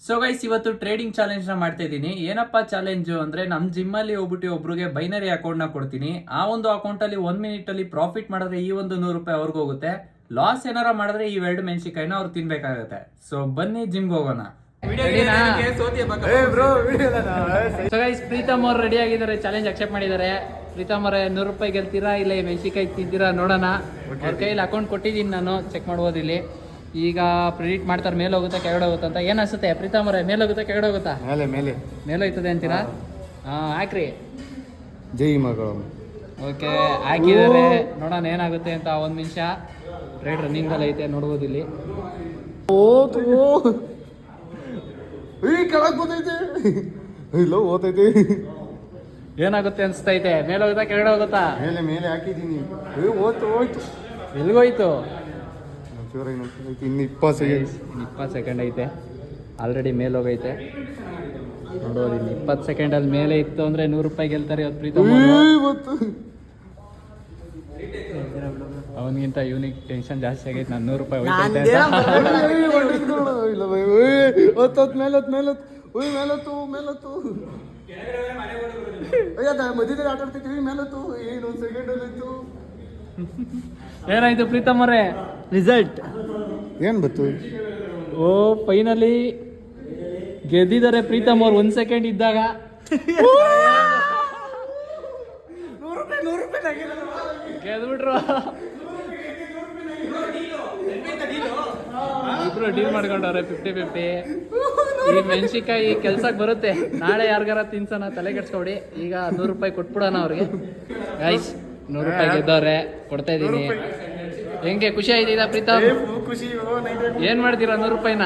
So guys, ಇವತ್ತು trading challenge ನ ಮಾಡ್ತಾ ಇದ್ದೀನಿ. ಏನಪ್ಪಾ ಚಾಲೆಂಜ್ ಅಂದ್ರೆ, ನಮ್ ಜಿಮ್ ಅಲ್ಲಿ ಹೋಗ್ಬಿಟ್ಟು ಒಬ್ರಿಗೆ ಬೈನರಿ ಅಕೌಂಟ್ ನ ಕೊಡ್ತೀನಿ. ಆ ಒಂದು ಅಕೌಂಟ್ ಅಲ್ಲಿ 1 ಮಿನಿಟ್ ಅಲ್ಲಿ ಪ್ರಾಫಿಟ್ ಮಾಡಿದ್ರೆ ಈ ಒಂದು 100 ರೂಪಾಯಿ ಅವ್ರಿಗೆ ಹೋಗುತ್ತೆ. ಲಾಸ್ ಏನಾರ ಮಾಡಿದ್ರೆ ಈ 2 ಮೆಣಸಿಕಾಯಿನ ಅವ್ರು ತಿನ್ಬೇಕಾಗುತ್ತೆ. ಸೊ ಬನ್ನಿ ಜಿಮ್ಗೆ ಹೋಗೋಣ. ಸೊ ಗೈಸ್, ಪ್ರೀತಮ್ ಅವ್ರು ರೆಡಿ ಆಗಿದ್ದಾರೆ, ಚಾಲೆಂಜ್ ಅಕ್ಸೆಪ್ಟ್ ಮಾಡಿದ್ದಾರೆ. ಪ್ರೀತಮ್ ಅವರೇ, 100 ರೂಪಾಯಿ ಗೆಲ್ತೀರಾ ಇಲ್ಲ ಈ ಮೆಣಸಿಕಾಯಿ ತಿಂತೀರಾ ನೋಡೋಣ. ಅವ್ರ ಕೈಯಲ್ಲಿ ಅಕೌಂಟ್ ಕೊಟ್ಟಿದ್ದೀನಿ ನಾನು, ಚೆಕ್ ಮಾಡ್ಬೋದು ಇಲ್ಲಿ. ಈಗ ಪ್ರೆಡಿಕ್ಟ್ ಮಾಡ್ತಾರೆ ಮೇಲೆ ಹೋಗುತ್ತಾ ಕೆಳಗಡೆ ಹೋಗುತ್ತಾ ಅಂತ. ಏನ್ ಅನ್ಸುತ್ತೆ ಪ್ರೀತಮ್ ಅವರೇ, ಮೇಲೆ ಹೋಗುತ್ತಾ ಕೆಳಗಡೆ ಹೋಗುತ್ತಾ? ಮೇಲೆ ಹೋಯ್ತದೆ ಅಂತೀರಾ? ಹಾಕ್ರಿ. ಜೈ ಮಗಳು. ಓಕೆ, ಹಾಕಿದ್ದಾರೆ, ನೋಡೋಣ ಏನಾಗುತ್ತೆ ಅಂತ. 1 ನಿಮಿಷ. ಟ್ರೇಡ್ ರನ್ನಿಂಗ್ ಅಲ್ಲಿ ಐತೆ, ನೋಡ್ಬೋದು ಇಲ್ಲಿ. ಕೆಳಗೆ ಬಂದೈತೆ, ಇಲ್ಲ ಓತೈತೆ. ಏನಾಗುತ್ತೆ ಅನ್ಸ್ತೈತೆ? ಮೇಲೆ ಹೋಗುತ್ತಾ ಕೆಳಗಡೆ ಹೋಗುತ್ತಾ? ಮೇಲೆ ಹಾಕಿದ್ದೀನಿ. ಹೋಯ್ತು. ಎಲ್ಗೋಯ್ತು? ಇನ್ನು 20 ಸೆಕೆಂಡ್ ಐತೆ. ಆಲ್ರೆಡಿ ಮೇಲೆ ಹೋಗೈತೆ, ನೋಡೋದು ಇಲ್ಲಿ. 20 ಸೆಕೆಂಡಲ್ಲಿ ಮೇಲೆ ಇತ್ತು ಅಂದ್ರೆ 100 ರೂಪಾಯಿ ಗೆಲ್ತಾರೆ ಇವತ್ತು ಪ್ರೀತಮ್. ಅವನಿಗಿಂತ ಇವನಿಗೆ ಟೆನ್ಷನ್ ಜಾಸ್ತಿ ಆಗೈತೆ. ನಾನು 100 ರೂಪಾಯಿ ಹೋಯ್ತೈತೆ ಮಧ್ಯದಲ್ಲಿ ಆಟ ಆಡ್ತಿದ್ವಿ. ಮೇಲತ್ತು ಏನೊಂದು ಸೆಕೆಂಡಲ್ಲಿ ಇತ್ತು. ಏನಾಯ್ತು ಪ್ರೀತಮ್ ಅವರೇ ರಿಸಲ್ಟ್? ಏನ್ ಬತ್ತು? ಓ, ಫೈನಲಿ ಗೆದ್ದಿದ್ದಾರೆ ಪ್ರೀತಮ್ ಅವ್ರು 1 ಸೆಕೆಂಡ್ ಇದ್ದಾಗ. 100 ರೂಪಾಯಿ ಗೆದ್ಬಿಟ್ರು. ಇಬ್ರು ಡೀಲ್ ಮಾಡ್ಕೊಂಡವ್ರೆ 50-50. ಈ ಮೆಣಸಿಕಾಯಿ ಕೆಲ್ಸಕ್ಕೆ ಬರುತ್ತೆ. ನಾಳೆ ಯಾರಿಗಾರ ತಿನ್ಸೋಣ, ತಲೆ ಕೆಡ್ಸ್ಕೊಬಿಡಿ. ಈಗ 100 ರೂಪಾಯಿ ಕೊಟ್ಬಿಡೋಣ ಅವ್ರಿಗೆ. ಗೈಸ್, 100 ರೂಪಾಯಿ ಗೆದ್ದವ್ರೆ, ಕೊಡ್ತಾ ಇದ್ದೀನಿ. ಹೆಂಗೆ ಖುಷಿ ಆಯ್ತಿದ ಪ್ರೀತಮ್? ಖುಷಿ. ಏನ್ ಮಾಡ್ತೀರಾ 100 ರೂಪಾಯಿನ?